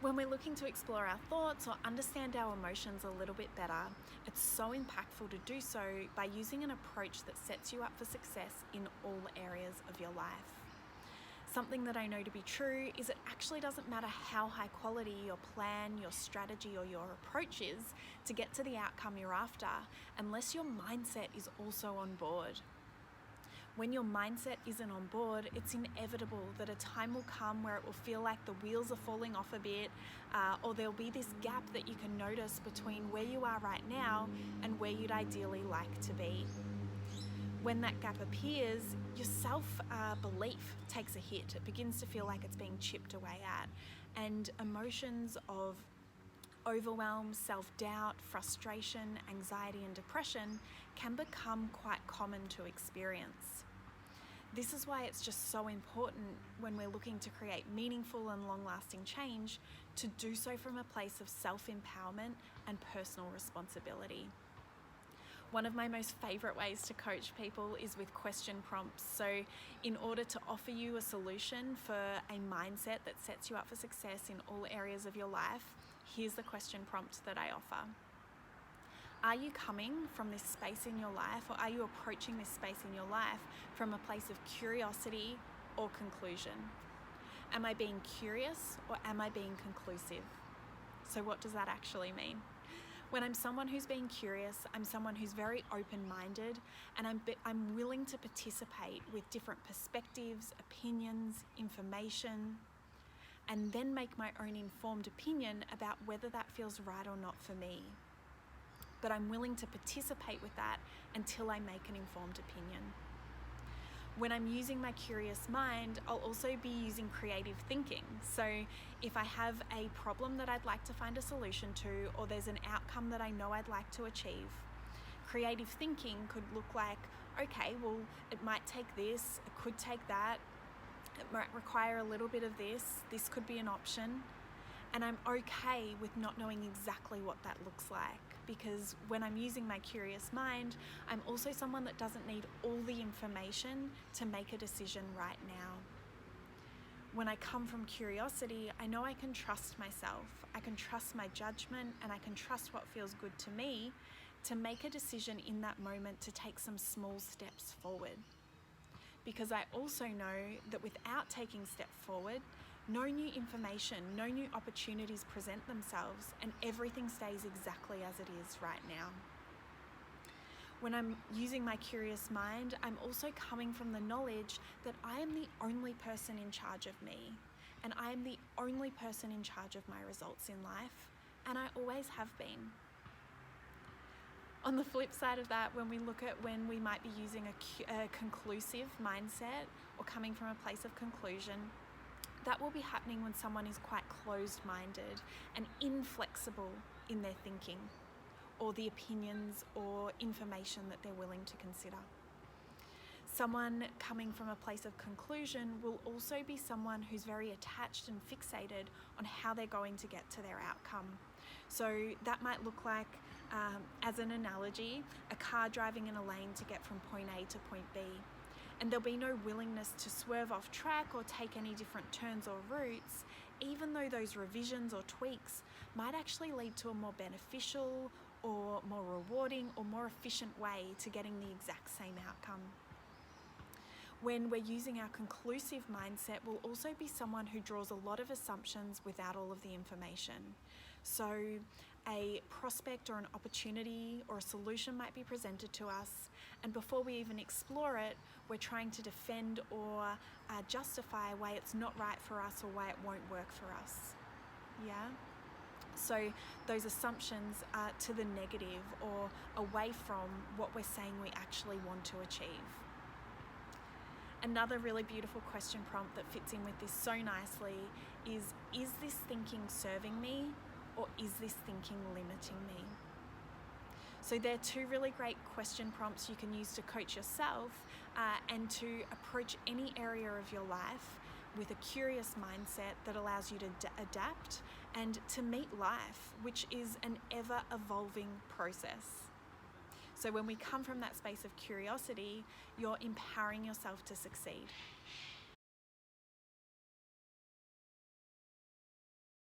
When we're looking to explore our thoughts or understand our emotions a little bit better, it's so impactful to do so by using an approach that sets you up for success in all areas of your life. Something that I know to be true is it actually doesn't matter how high quality your plan, your strategy, or your approach is to get to the outcome you're after, unless your mindset is also on board. When your mindset isn't on board, it's inevitable that a time will come where it will feel like the wheels are falling off a bit, or there'll be this gap that you can notice between where you are right now and where you'd ideally like to be. When that gap appears, your self-belief takes a hit. It begins to feel like it's being chipped away at, and emotions of overwhelm, self-doubt, frustration, anxiety, and depression can become quite common to experience. This is why it's just so important when we're looking to create meaningful and long-lasting change to do so from a place of self-empowerment and personal responsibility. One of my most favorite ways to coach people is with question prompts. So in order to offer you a solution for a mindset that sets you up for success in all areas of your life, here's the question prompt that I offer. Are you coming from this space in your life, or are you approaching this space in your life from a place of curiosity or conclusion? Am I being curious or am I being conclusive? So what does that actually mean? When I'm someone who's being curious, I'm someone who's very open-minded, and I'm willing to participate with different perspectives, opinions, information, and then make my own informed opinion about whether that feels right or not for me. But I'm willing to participate with that until I make an informed opinion. When I'm using my curious mind, I'll also be using creative thinking. So if I have a problem that I'd like to find a solution to, or there's an outcome that I know I'd like to achieve, creative thinking could look like, okay, well, it might take this, it could take that, it might require a little bit of this could be an option. And I'm okay with not knowing exactly what that looks like, because when I'm using my curious mind, I'm also someone that doesn't need all the information to make a decision right now. When I come from curiosity, I know I can trust myself, I can trust my judgment, and I can trust what feels good to me to make a decision in that moment to take some small steps forward. Because I also know that without taking steps forward, no new information, no new opportunities present themselves, and everything stays exactly as it is right now. When I'm using my curious mind, I'm also coming from the knowledge that I am the only person in charge of me, and I am the only person in charge of my results in life, and I always have been. On the flip side of that, when we look at when we might be using a conclusive mindset or coming from a place of conclusion, that will be happening when someone is quite closed-minded and inflexible in their thinking or the opinions or information that they're willing to consider. Someone coming from a place of conclusion will also be someone who's very attached and fixated on how they're going to get to their outcome. So that might look like, as an analogy, a car driving in a lane to get from point A to point B. And there'll be no willingness to swerve off track or take any different turns or routes, even though those revisions or tweaks might actually lead to a more beneficial or more rewarding or more efficient way to getting the exact same outcome. When we're using our conclusive mindset, we'll also be someone who draws a lot of assumptions without all of the information. So a prospect or an opportunity or a solution might be presented to us, and before we even explore it, we're trying to defend or justify why it's not right for us or why it won't work for us. Yeah? So those assumptions are to the negative or away from what we're saying we actually want to achieve. Another really beautiful question prompt that fits in with this so nicely is this thinking serving me, or is this thinking limiting me? So they're two really great question prompts you can use to coach yourself and to approach any area of your life with a curious mindset that allows you to adapt and to meet life, which is an ever-evolving process. So when we come from that space of curiosity, you're empowering yourself to succeed.